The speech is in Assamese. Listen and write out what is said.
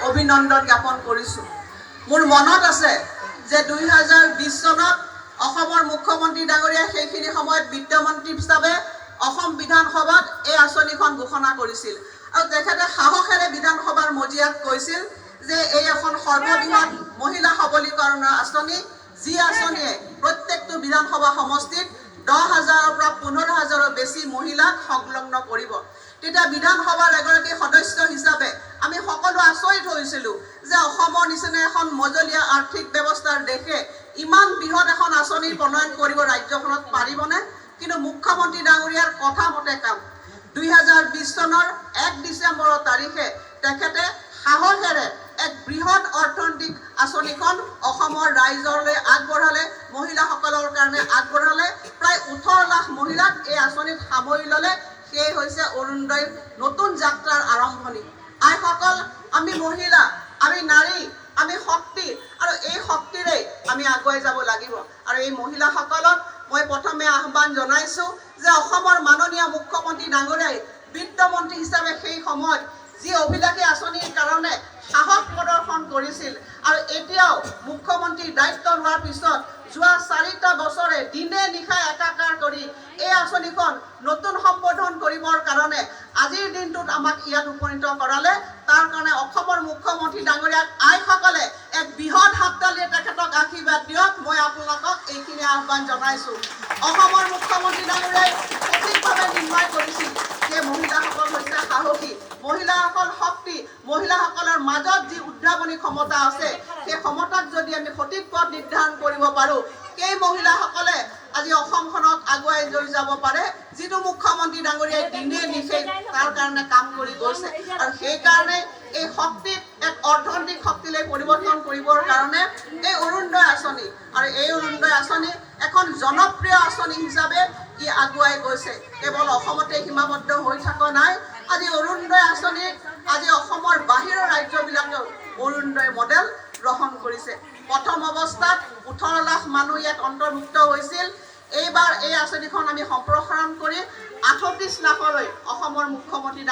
অভিনন্দন জ্ঞাপন কৰিছোঁ। মোৰ মনত আছে যে 2020 চনত অসমৰ মুখ্যমন্ত্ৰী ডাঙৰীয়াই সেইখিনি সময়ত বিত্তমন্ত্ৰী হিচাপে অসম বিধানসভাত এই আঁচনিখন ঘোষণা কৰিছিল আৰু তেখেতে সাহসেৰে বিধানসভাৰ মজিয়াত কৈছিল যে এই এখন সৰ্ববৃহৎ মহিলা সবলীকৰণৰ আঁচনি, যি আঁচনিয়ে প্ৰত্যেকটো বিধানসভা সমষ্টিত 10,000-ৰ পৰা 15,000-ৰ বেছি মহিলাক সংলগ্ন কৰিব। তেতিয়া বিধানসভাৰ এগৰাকী সদস্য হিচাপে আমি সকলো আচৰিত হৈছিলোঁ যে অসমৰ নিচিনা এখন মজলীয়া আৰ্থিক ব্যৱস্থাৰ দেশে ইমান বৃহৎ এখন আঁচনি প্ৰণয়ন কৰিব ৰাজ্যখনত পাৰিবনে? কিন্তু মুখ্যমন্ত্ৰী ডাঙৰীয়াৰ কথা মতে কাম। 2020 চনৰ 1 ডিচেম্বৰ তাৰিখে তেখেতে সাহসেৰে এক বৃহৎ অৰ্থনৈতিক আঁচনিখন অসমৰ ৰাইজলৈ আগবঢ়ালে, মহিলাসকলৰ কাৰণে আগবঢ়ালে। প্ৰায় 18 লাখ মহিলাক এই আঁচনিত সামৰি ল'লে। সেই হৈছে অৰুণোদয়ৰ নতুন যাত্ৰাৰ আৰম্ভণি। আইসকল, আমি মহিলা, আমি নাৰী, আমি শক্তি, আৰু এই শক্তিৰে আমি আগুৱাই যাব লাগিব। আৰু এই মহিলাসকলক মই প্ৰথমে আহ্বান জনাইছোঁ যে অসমৰ মাননীয় মুখ্যমন্ত্ৰী ডাঙৰীয়াই বিত্তমন্ত্ৰী হিচাপে সেই সময়ত যি অভিলাষী আঁচনিৰ কাৰণে সাহস প্ৰদৰ্শন কৰিছিল আৰু এতিয়াও মুখ্যমন্ত্ৰীৰ দায়িত্ব লোৱাৰ পিছত যোৱা 4টা বছৰে দিনে নিশাই একাকাৰ কৰি এই আঁচনিখন নতুন সম্বোধন কৰিবৰ কাৰণে আজিৰ দিনটোত আমাক ইয়াত উপনীত কৰালে। তাৰ কাৰণে অসমৰ মুখ্যমন্ত্ৰী ডাঙৰীয়াক আইসকলে এক বৃহৎ হাততালিৰে তেখেতক আশীৰ্বাদ দিয়ক। মই আপোনালোকক এইখিনি আহ্বান জনাইছোঁ। অসমৰ মুখ্যমন্ত্ৰী ডাঙৰীয়াই সঠিকভাৱে নিৰ্ণয় কৰিছিল যে মহিলাসকল হৈছে সাহসী, মহিলাসকল শক্তি, মহিলাসকলৰ মাজত যি উদ্ভাৱনী ক্ষমতা আছে সেই ক্ষমতাক যদি আমি সঠিক পথ নিৰ্ধাৰণ কৰিব পাৰোঁ, সেই মহিলাসকলে আজি অসমখনক আগুৱাই লৈ যাব পাৰে, যিটো মুখ্যমন্ত্ৰী ডাঙৰীয়াই দিনে নিশাই তাৰ কাৰণে কাম কৰি গৈছে। আৰু সেইকাৰণে এই শক্তিক এক অৰ্থনৈতিক শক্তিলৈ পৰিৱৰ্তন কৰিবৰ কাৰণে এই অৰুণোদয় আঁচনি, আৰু এই অৰুণোদয় আঁচনি এখন জনপ্ৰিয় আঁচনি হিচাপে ই আগুৱাই গৈছে। কেৱল অসমতে সীমাবদ্ধ হৈ থকা নাই। আজি অৰুণোদয় আঁচনিক আজি অসমৰ বাহিৰৰ ৰাজ্যবিলাকেও অৰুণোদয় মডেল গ্ৰহণ কৰিছে। প্ৰথম অৱস্থাত 18 লাখ মানুহ ইয়াত অন্তৰ্ভুক্ত হৈছিল। এইবাৰ এই আঁচনিখন আমি সম্প্ৰসাৰণ কৰি 38 লাখলৈ অসমৰ মুখ্যমন্ত্ৰী